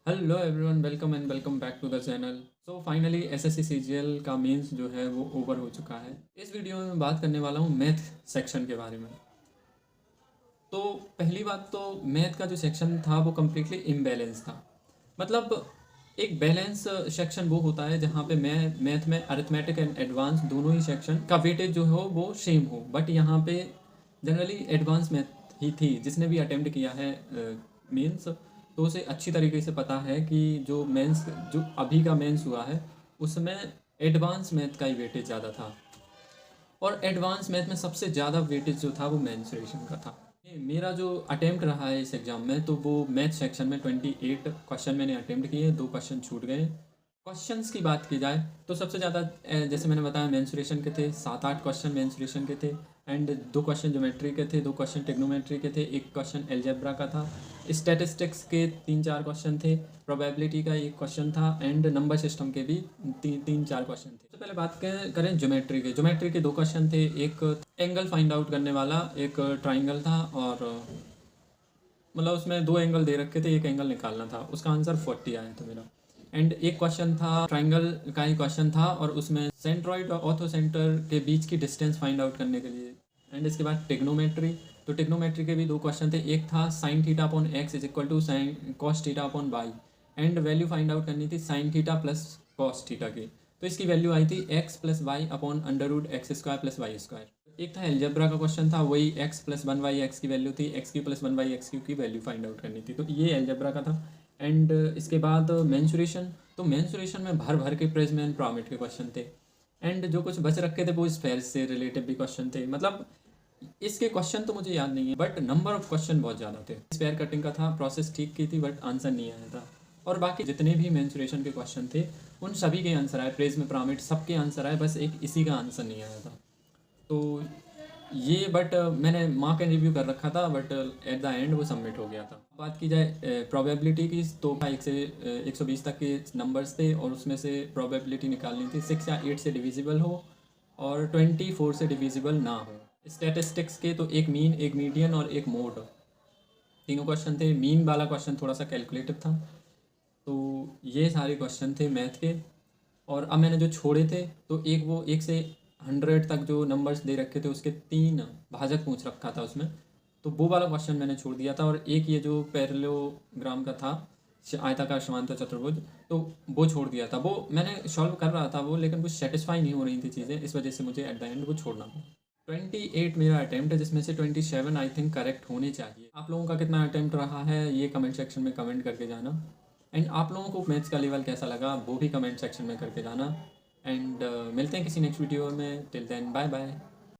Hello everyone, welcome and welcome back to the channel. So finally SSC CGL का mains जो है वो over हो चुका है। इस वीडियो में मैं बात करने वाला हूँ मैथ सेक्शन के बारे में। तो पहली बात तो मैथ का जो सेक्शन था वो कम्प्लीटली इम्बैलेंस था। मतलब एक बैलेंस सेक्शन वो होता है जहाँ पे मैथ में अरिथमेटिक एंड एडवांस दोनों ही सेक्शन का वेटेज जो हो वो सेम हो, बट यहाँ पे जनरली एडवांस मैथ ही थी। जिसने भी अटेम्प्ट किया है मेंस तो उसे अच्छी तरीके से पता है कि जो मेंस जो अभी का मेंस हुआ है उसमें एडवांस मैथ का ही वेटेज ज़्यादा था। और एडवांस मैथ में सबसे ज़्यादा वेटेज जो था वो मेंसुरेशन का था। मेरा जो अटेम्प्ट रहा है इस एग्ज़ाम में तो वो मैथ सेक्शन में 28 क्वेश्चन मैंने अटेम्प्ट किए, 2 क्वेश्चन छूट गए। क्वेश्चंस की बात की जाए तो सबसे ज़्यादा जैसे मैंने बताया मेंसुरेशन के थे, 7-8 क्वेश्चन मेंसुरेशन के थे। एंड 2 क्वेश्चन ज्योमेट्री के थे, 2 क्वेश्चन टेक्नोमेट्री के थे, 1 क्वेश्चन एलजेब्रा का था। स्टैटिस्टिक्स के 3-4 क्वेश्चन थे, प्रोबेबिलिटी का 1 क्वेश्चन था एंड नंबर सिस्टम के भी 3-4 क्वेश्चन थे। सबसे पहले बात करें ज्योमेट्री के 2 क्वेश्चन थे। एक एंगल फाइंड आउट करने वाला एक ट्राइंगल था, और मतलब उसमें 2 एंगल दे रखे थे, एक एंगल निकालना था। उसका आंसर 40 आया था मेरा। एंड एक क्वेश्चन था ट्राइंगल का ही क्वेश्चन था, और उसमें सेंट्रॉइड और ऑर्थो सेंटर के बीच की डिस्टेंस फाइंड आउट करने के लिए। एंड इसके बाद टेक्नोमेट्री, तो टेक्नोमेट्री के भी 2 क्वेश्चन थे। एक था sine theta upon x is equal to sine cos theta upon y, and value find out करनी थी sine theta plus cos theta की। तो इसकी वैल्यू आई थी x plus y upon under root x square plus y square. एक था algebra का क्वेश्चन था, वही x plus one y x की वैल्यू थी, x cube plus one y x cube की वैल्यू फाइंड आउट करनी थी। तो ये एल्जेब्रा का था। एंड इसके बाद मेंसुरेशन, तो मेंसुरेशन में भर भर के प्रिज्म एंड पिरामिड के क्वेश्चन थे। एंड जो कुछ बच रखे थे वो स्फेयर से रिलेटेड भी क्वेश्चन थे। मतलब इसके क्वेश्चन तो मुझे याद नहीं है, बट नंबर ऑफ क्वेश्चन बहुत ज़्यादा थे। स्पेयर कटिंग का था, प्रोसेस ठीक की थी, बट आंसर नहीं आया था। और बाकी जितने भी मेंसुरेशन के क्वेश्चन थे उन सभी के आंसर आए, प्रिज्म पिरामिड सबके आंसर आए, बस एक इसी का आंसर नहीं आया था। तो ये बट मैंने मार्क एंड रिव्यू कर रखा था, बट एट द एंड वो सबमिट हो गया था। बात की जाए प्रोबेबिलिटी की, तो 1 से 120 तक के नंबर्स थे, और उसमें से प्रोबेबिलिटी निकालनी थी 6 या 8 से डिविजिबल हो और 24 से डिविजिबल ना हो। स्टैटिस्टिक्स के तो एक मीन, एक मीडियन और एक मोड, तीनों क्वेश्चन थे। मीन वाला क्वेश्चन थोड़ा सा कैलकुलेटिव था। तो ये सारे क्वेश्चन थे मैथ के। और अब मैंने जो छोड़े थे तो एक वो 1 से 100 तक जो नंबर्स दे रखे थे उसके 3 भाजक पूछ रखा था उसमें, तो वो वाला क्वेश्चन मैंने छोड़ दिया था। और एक ये जो पैरेललोग्राम का था, आयताकार समांतर चतुर्भुज, तो वो छोड़ दिया था। वो मैंने सॉल्व कर रहा था वो, लेकिन कुछ सेटिस्फाई नहीं हो रही थी चीज़ें, इस वजह से मुझे एट द एंड वो छोड़ना पड़ा। 28 मेरा अटैम्प्ट है, जिसमें से 27 आई थिंक करेक्ट होने चाहिए। आप लोगों का कितना अटैम्प्ट रहा है ये कमेंट सेक्शन में कमेंट करके जाना। एंड आप लोगों को मैथ्स का लेवल कैसा लगा वो भी कमेंट सेक्शन में करके जाना। एंड मिलते हैं किसी नेक्स्ट वीडियो में। Till then bye bye.